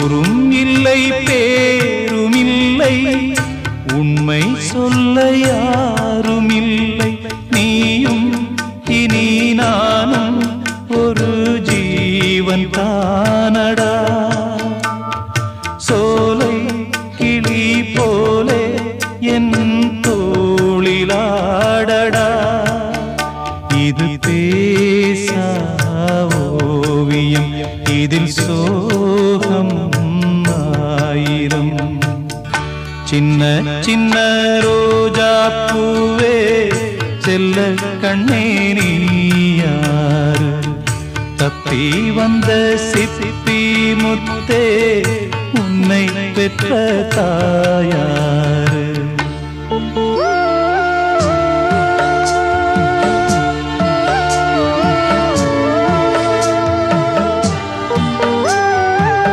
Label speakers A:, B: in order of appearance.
A: ஊரும் இல்லை பேரும் இல்லை உண்மை சொல்ல யாரும் இல்லை நீயும் இனி நானும் ஒரு ஜீவன் தானடா சோலை கிளி போலே என் தோளிலாடடா இது பேசா ஓவியம் இதில் சோகம் ஆயிரம் சின்ன சின்ன ரோஜா பூவே செல்ல கண்ணே நீ யாரு தப்பி வந்த சிப்பி முத்தே உன்னை பெற்ற தாயார்